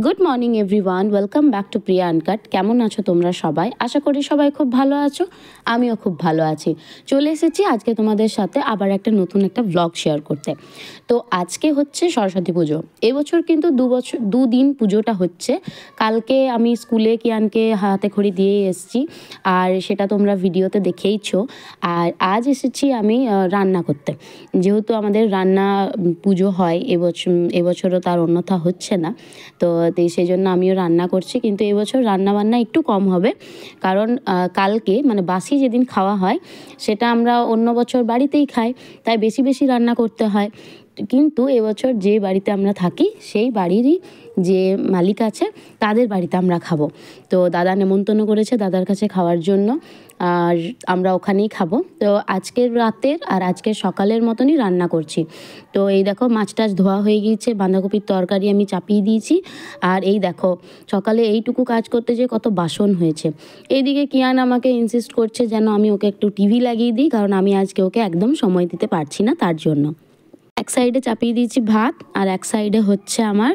Good morning everyone, welcome back to Priya uncut. কেমন আছো তোমরা সবাই? আশা করি সবাই খুব ভালো আছো, আমিও খুব ভালো আছি। চলে এসেছি আজকে তোমাদের সাথে আবার নতুন একটা ব্লগ শেয়ার করতে। তো আজকে হচ্ছে সরস্বতী পুজো। এবছর কিন্তু দুদিন পুজোটা হচ্ছে। কালকে আমি স্কুলে কিয়ানকে হাতে খড়ি দিয়ে এসেছি, আর সেটা তোমরা ভিডিওতে দেখেইছো। আর আজ এসেছি আমি রান্না করতে, যেহেতু আমাদের রান্না পুজো হয় এবছরও তার অন্যথা হচ্ছে না। তো সেই জন্য আমিও রান্না করছি, কিন্তু এবছর রান্নাবান্না একটু কম হবে, কারণ কালকে মানে বাসি যেদিন খাওয়া হয় সেটা আমরা অন্য বছর বাড়িতেই খাই, তাই বেশি বেশি রান্না করতে হয়। কিন্তু এবছর যে বাড়িতে আমরা থাকি সেই বাড়িরই যে মালিক আছে তাদের বাড়িতে আমরা খাবো। তো দাদা নেমন্তন্ন করেছে দাদার কাছে খাওয়ার জন্য, আর আমরা ওখানেই খাবো। তো আজকের রাতের আর আজকের সকালের মতনই রান্না করছি। তো এই দেখো মাছ টাছ ধোয়া হয়ে গিয়েছে, বাঁধাকপির তরকারি আমি চাপিয়ে দিয়েছি। আর এই দেখো সকালে এইটুকু কাজ করতে যে কত বাসন হয়েছে। এইদিকে কিয়ান আমাকে ইনসিস্ট করছে যেন আমি ওকে একটু টিভি লাগিয়ে দিই, কারণ আমি আজকে ওকে একদম সময় দিতে পারছি না তার জন্য। এক সাইডে চাপিয়ে দিয়েছি ভাত, আর এক সাইডে হচ্ছে আমার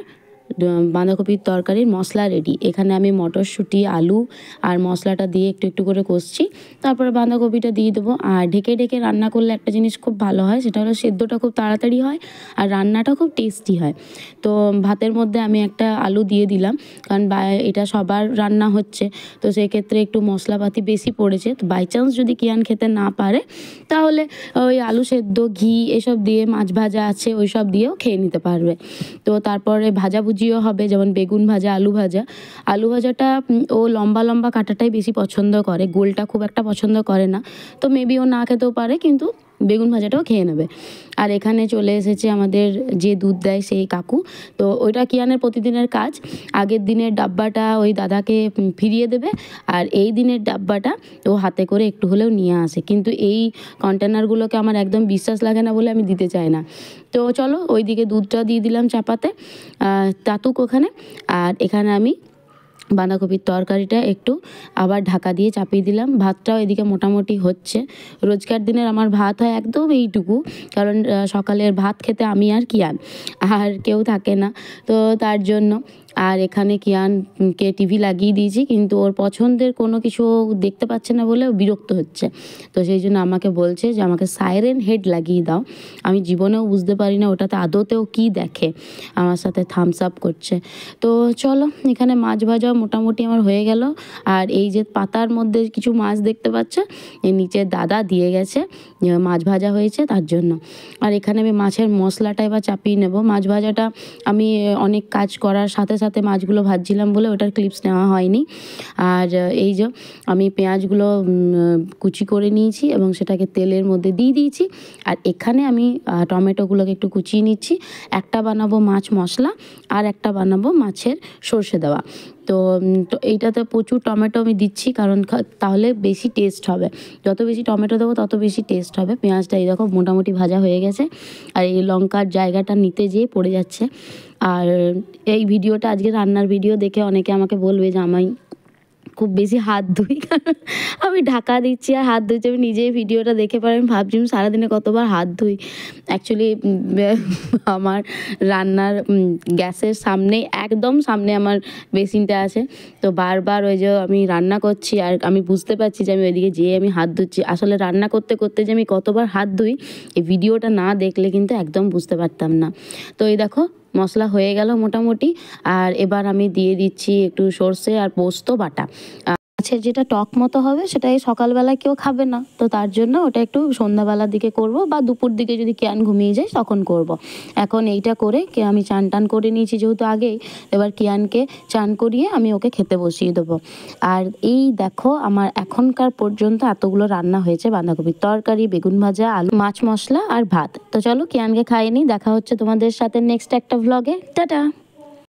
বাঁধাকপির তরকারির মশলা রেডি। এখানে আমি মটরশুঁটি, আলু আর মশলাটা দিয়ে একটু একটু করে কষছি, তারপরে বাঁধাকপিটা দিয়ে দেবো। আর ঢেকে ঢেকে রান্না করলে একটা জিনিস খুব ভালো হয়, সেটা হলো সেদ্ধটা খুব তাড়াতাড়ি হয় আর রান্নাটা খুব টেস্টি হয়। তো ভাতের মধ্যে আমি একটা আলু দিয়ে দিলাম, কারণ এটা সবার রান্না হচ্ছে, তো সেক্ষেত্রে একটু মশলাপাতি বেশি পড়েছে। তো বাই চান্স যদি কিয়ান খেতে না পারে তাহলে ওই আলু সেদ্ধ, ঘি এসব দিয়ে, মাছ ভাজা আছে ওই সব দিয়েও খেয়ে নিতে পারবে। তো তারপরে ভাজাভুজিও হবে, যেমন বেগুন ভাজা, আলু ভাজাটা ও লম্বা লম্বা কাটাটাই বেশি পছন্দ করে, গোলটা খুব একটা পছন্দ করে না। তো মেবি ও না খেতেও পারে, কিন্তু বেগুন ভাজাটাও খেয়ে নেবে। আর এখানে চলে এসেছে আমাদের যে দুধ দেয় সেই কাকু। তো ওইটা কিয়ানের প্রতিদিনের কাজ। আগের দিনের ডাব্বাটা ওই দাদাকে ফিরিয়ে দেবে, আর এই দিনের ডাব্বাটা ও হাতে করে একটু হলেও নিয়ে আসে। কিন্তু এই কন্টেনারগুলোকে আমার একদম বিশ্বাস লাগে না বলে আমি দিতে চাই না। তো চলো ওইদিকে দুধটা দিয়ে দিলাম চাপাতে, তাতুক ওখানে। আর এখানে আমি বাঁধাকপির তরকারিটা একটু আবার ঢাকা দিয়ে চাপিয়ে দিলাম। ভাতটাও এদিকে মোটামুটি হচ্ছে। রোজকার দিনের আমার ভাত হয় একদম এইটুকু, কারণ সকালের ভাত খেতে আমি আর কিয়ান, আর কেউ থাকে না, তো তার জন্য। আর এখানে কিয়ানকে টিভি লাগিয়ে দিয়েছি, কিন্তু ওর পছন্দের কোনো কিছু দেখতে পাচ্ছে না বলে ও বিরক্ত হচ্ছে। তো সেই জন্য আমাকে বলছে যে আমাকে সাইরেন হেড লাগিয়ে দাও। আমি জীবনেও বুঝতে পারি না ওটাতে আদতেও কী দেখে, আমার সাথে থামস আপ করছে। তো চলো, এখানে মাছ ভাজা মোটামুটি আমার হয়ে গেল। আর এই যে পাতার মধ্যে কিছু মাছ দেখতে পাচ্ছ, এর নিচে দাদা দিয়ে গেছে, মাছ ভাজা হয়েছে তার জন্য। আর এখানে আমি মাছের মশলাটা এবার চাপিয়ে নেব। মাছ ভাজাটা আমি অনেক কাজ করার সাথে সাথে মাছগুলো ভাজছিলাম বলে ওটার ক্লিপস নেওয়া হয়নি। আর এই যে আমি পেঁয়াজগুলো কুচি করে নিয়েছি এবং সেটাকে তেলের মধ্যে দিয়ে দিয়েছি। আর এখানে আমি টমেটোগুলোকে একটু কুচিয়ে নিচ্ছি। একটা বানাবো মাছ মশলা, আর একটা বানাবো মাছের সর্ষে দেওয়া। তো এইটাতে প্রচুর টমেটো আমি দিচ্ছি, কারণ তাহলে বেশি টেস্ট হবে। যত বেশি টমেটো দেবো তত বেশি টেস্ট হবে। পেঁয়াজটা এই দেখো মোটামুটি ভাজা হয়ে গেছে, আর এই লঙ্কার জায়গাটা নিতে যেয়ে পড়ে যাচ্ছে। আর এই ভিডিওটা আজকে রান্নার ভিডিও দেখে অনেকে আমাকে বলবে যে আমি খুব বেশি হাত ধুই, কারণ আমি ঢাকা দিচ্ছি আর হাত ধুচ্ছি। আমি নিজেই ভিডিওটা দেখে পরে আমি ভাবছি আমি সারাদিনে কতবার হাত ধুই। অ্যাকচুয়ালি আমার রান্নার গ্যাসের সামনে, একদম সামনে আমার বেসিনটা আছে। তো বারবার ওই যে আমি রান্না করছি আর আমি বুঝতে পারছি যে আমি ওইদিকে যেয়ে আমি হাত ধুচ্ছি। আসলে রান্না করতে করতে যে আমি কতবার হাত ধুই, এই ভিডিওটা না দেখলে কিন্তু একদম বুঝতে পারতাম না। তো এই দেখো মশলা হয়ে গেল মোটামুটি। আর এবার আমি দিয়ে দিচ্ছি একটু সর্ষে আর পোস্ত বাটা। মাছের যেটা টক মতো হবে সেটা এই সকালবেলা কেউ খাবে না, তো তার জন্য ওটা একটু সন্ধ্যাবেলার দিকে করব, বা দুপুর দিকে যদি কিয়ান ঘুমিয়ে যায় তখন করব। এখন এইটা করে আমি চান টান করে নিয়েছি যেহেতু আগেই, এবার কিয়ানকে চান করিয়ে আমি ওকে খেতে বসিয়ে দেবো। আর এই দেখো আমার এখনকার পর্যন্ত এতগুলো রান্না হয়েছে: বাঁধাকপির তরকারি, বেগুন ভাজা, আলু, মাছ মশলা আর ভাত। তো চলো কিয়ানকে খাইয়ে নিই। দেখা হচ্ছে তোমাদের সাথে নেক্সট একটা ভ্লগে। টাটা।